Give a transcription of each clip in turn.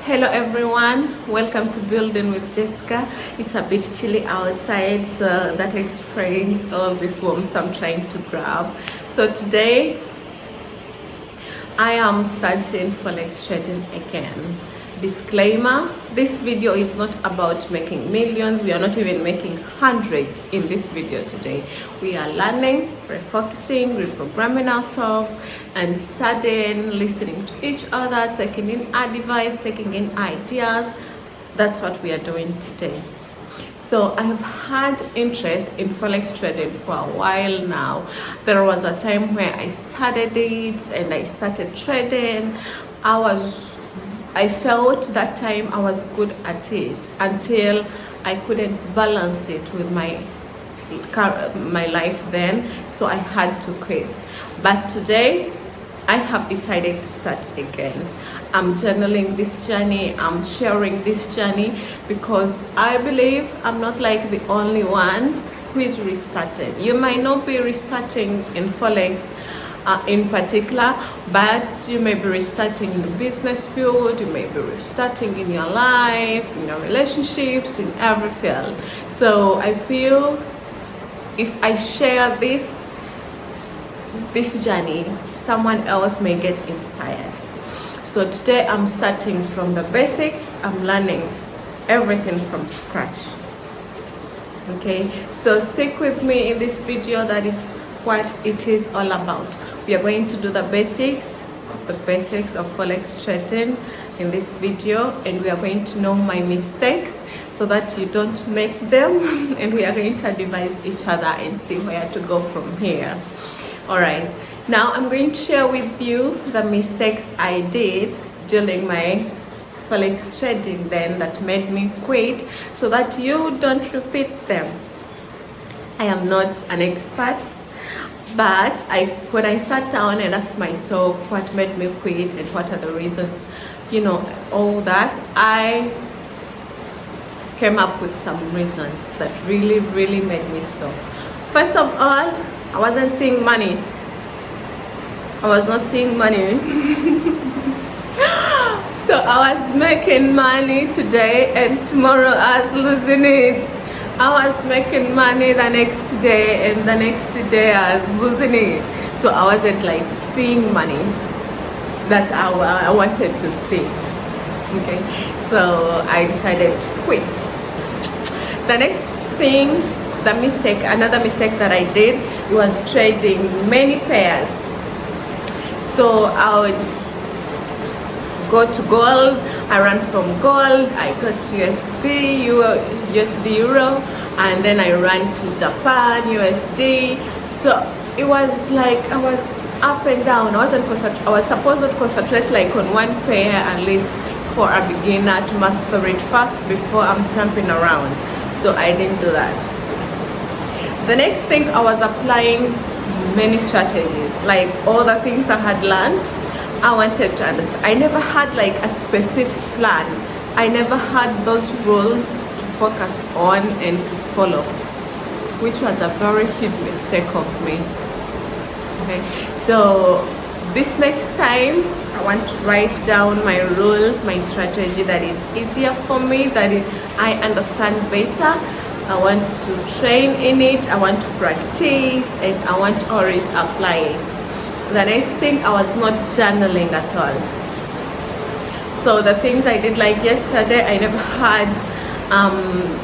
Hello everyone, welcome to Building with Jessica. It's a bit chilly outside, so that explains all this warmth I'm trying to grab. So today I am starting Forex trading again. Disclaimer, this video is not about making millions. We are not even making hundreds in this video today. We are learning, refocusing, reprogramming ourselves, and studying, listening to each other, taking in advice, taking in ideas. That's what we are doing today. So I have had interest in Forex trading for a while now. There was a time where I started it and I started trading. I felt that time I was good at it until I couldn't balance it with my life then, so I had to quit. But today I have decided to start again. I'm journaling this journey, I'm sharing this journey because I believe I'm not like the only one who is restarting. You might not be restarting in Forex in particular, but you may be restarting in the business field, you may be restarting in your life, in your relationships, in every field. So I feel if I share this journey, someone else may get inspired. So today I'm starting from the basics. I'm learning everything from scratch. Okay, so stick with me in this video. That is what it is all about. We are going to do the basics of Forex trading in this video, and we are going to know my mistakes so that you don't make them, and we are going to advise each other and see where to go from here. All right, now I'm going to share with you the mistakes I did during my Forex trading then that made me quit, so that you don't repeat them. I am not an expert, but when I sat down and asked myself what made me quit and what are the reasons, all that, I came up with some reasons that really made me stop. First of all, I wasn't seeing money. I was not seeing money. So I was making money today and tomorrow I was losing it. I was making money the next day and the next day I was losing it. So I wasn't like seeing money that I wanted to see. Okay, so I decided to quit. The next thing, another mistake that I did was trading many pairs. So I would go to gold, I ran from gold, I got USD Euro, and then I ran to Japan USD. So it was like I was up and down. I was supposed to concentrate like on one pair at least for a beginner to master it first before I'm jumping around. So I didn't do that. The next thing, I was applying many strategies, like all the things I had learned. I wanted to understand. I never had like a specific plan. I never had those rules to focus on and to follow, which was a very huge mistake of me. Okay, so this next time I want to write down my rules, my strategy that is easier for me, that I understand better. I want to train in it, I want to practice, and I want to always apply it. The next thing, I was not journaling at all. So the things I did like yesterday, I never had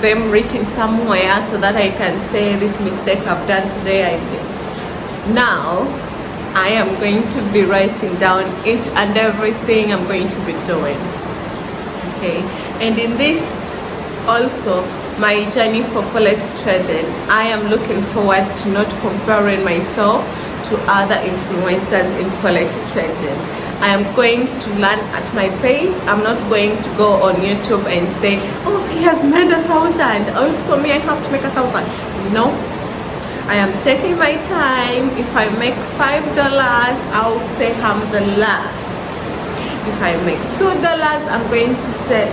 them written somewhere so that I can say this mistake I've done today I did. Now I am going to be writing down each and everything I'm going to be doing. Okay, and in this also, my journey for Forex trading, I am looking forward to not comparing myself to other influencers in Forex trading. I am going to learn at my pace. I'm not going to go on YouTube and say, oh, he has made 1,000, also me, I have to make 1,000. No, I am taking my time. If I make $5, I'll say alhamdulillah. If I make $2, I'm going to say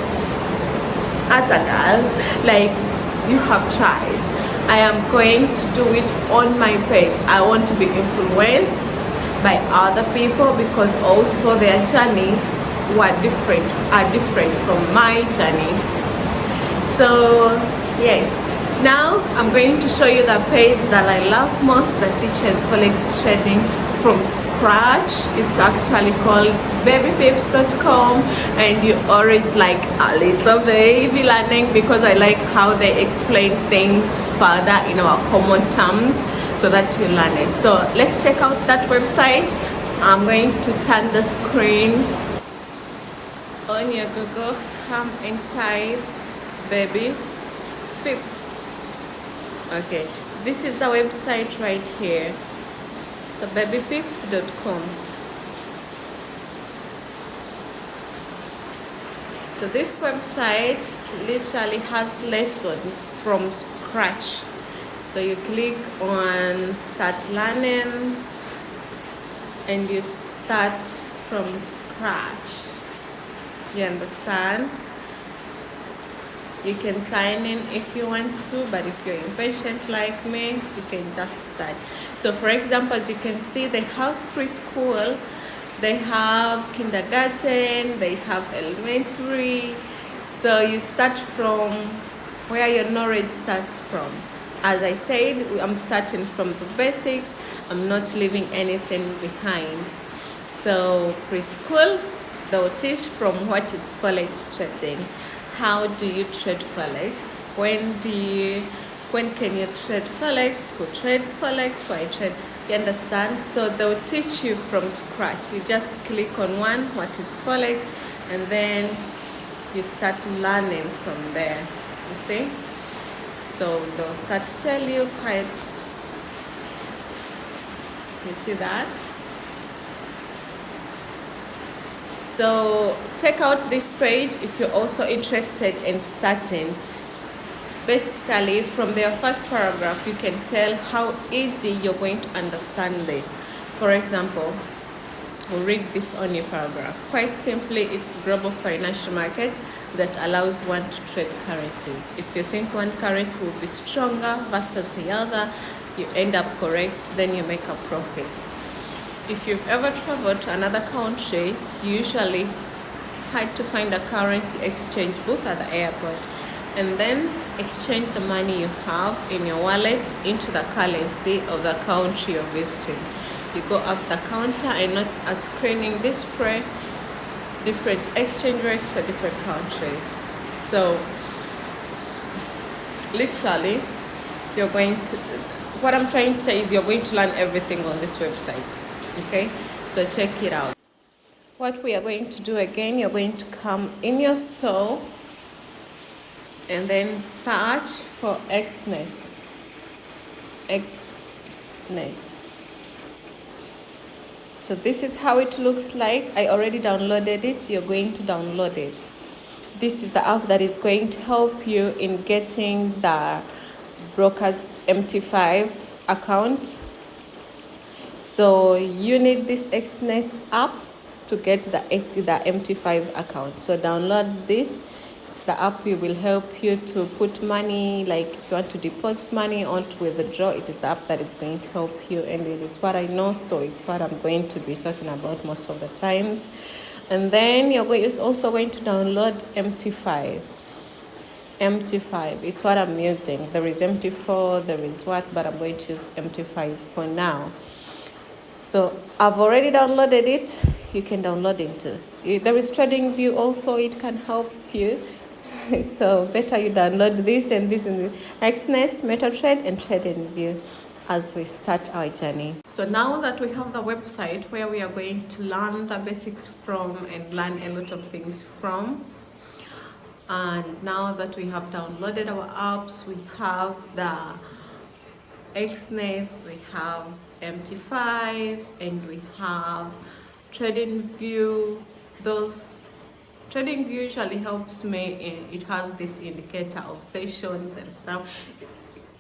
Atagal, like you have tried. I am going to do it on my pace. I want to be influenced by other people because also their journeys are different from my journey. So yes, now I'm going to show you the page that I love most that teaches Forex trading from scratch. It's actually called babypips.com, and you always like a little baby learning, because I like how they explain things further in our common terms so that you learn it. So let's check out that website. I'm going to turn the screen on your Google, and type baby pips. Okay, this is the website right here. So babypips.com. So this website literally has lessons from scratch. So you click on start learning and you start from scratch. You understand? You can sign in if you want to, but if you're impatient like me, you can just start. So for example, as you can see, they have preschool, they have kindergarten, they have elementary. So you start from where your knowledge starts from. As I said, I'm starting from the basics. I'm not leaving anything behind. So preschool, they'll teach from what is Forex trading. How do you trade Forex? When can you trade Forex? Who trades Forex? Why trade? You understand? So they'll teach you from scratch. You just click on one, what is Forex, and then you start learning from there. You see? So they'll start to tell you quite. You see that? So check out this page if you're also interested in starting. Basically, from their first paragraph, you can tell how easy you're going to understand this. For example, we'll read this on your paragraph. Quite simply, it's global financial market that allows one to trade currencies. If you think one currency will be stronger versus the other, you end up correct, then you make a profit. If you've ever traveled to another country, you usually had to find a currency exchange booth at the airport and then exchange the money you have in your wallet into the currency of the country you're visiting. You go up the counter and it's a screening display, different exchange rates for different countries. So literally, what I'm trying to say is you're going to learn everything on this website. Okay, so check it out. What we are going to do again, you're going to come in your store and then search for Xness. So this is how it looks like. I already downloaded it. You're going to download it. This is the app that is going to help you in getting the broker's MT5 account. So you need this Xness app to get the MT5 account. So download this. It's the app that will help you to put money, like if you want to deposit money or to withdraw, it is the app that is going to help you. And it is what I know, so it's what I'm going to be talking about most of the times. And then you're also going to download MT5. It's what I'm using. There is MT4, there is what, but I'm going to use MT5 for now. So I've already downloaded it. You can download it too. There is TradingView also. It can help you. So better you download this and this and this. Xness, MetaTrade, and TradingView as we start our journey. So now that we have the website where we are going to learn the basics from and learn a lot of things from, and now that we have downloaded our apps, we have the Xness, we have MT5, and we have TradingView. Those TradingView usually helps me it has this indicator of sessions and stuff,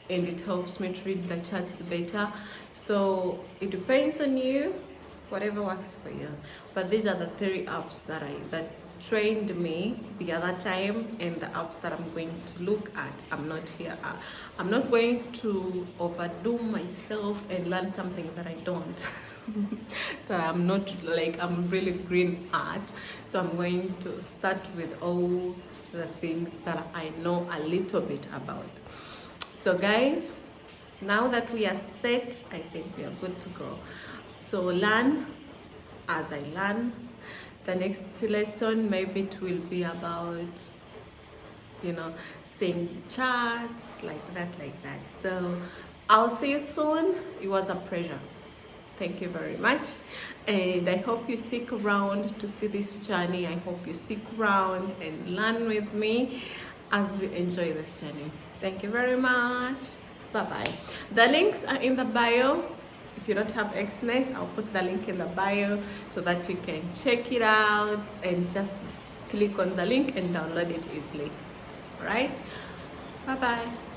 and it helps me to read the charts better. So it depends on you, whatever works for you. But these are the 3 apps that trained me the other time, and the apps that I'm going to look at. I'm not going to overdo myself and learn something that I don't. that I'm not like I'm really green at. So I'm going to start with all the things that I know a little bit about. So guys, now that we are set, I think we are good to go. So learn as I learn. The next lesson maybe it will be about, you know, seeing charts like that. So I'll see you soon. It was a pleasure. Thank you very much, and I hope you stick around to see this journey. I hope you stick around and learn with me as we enjoy this journey. Thank you very much. Bye bye. The links are in the bio. If you don't have Xness, I'll put the link in the bio so that you can check it out and just click on the link and download it easily. All right, bye bye.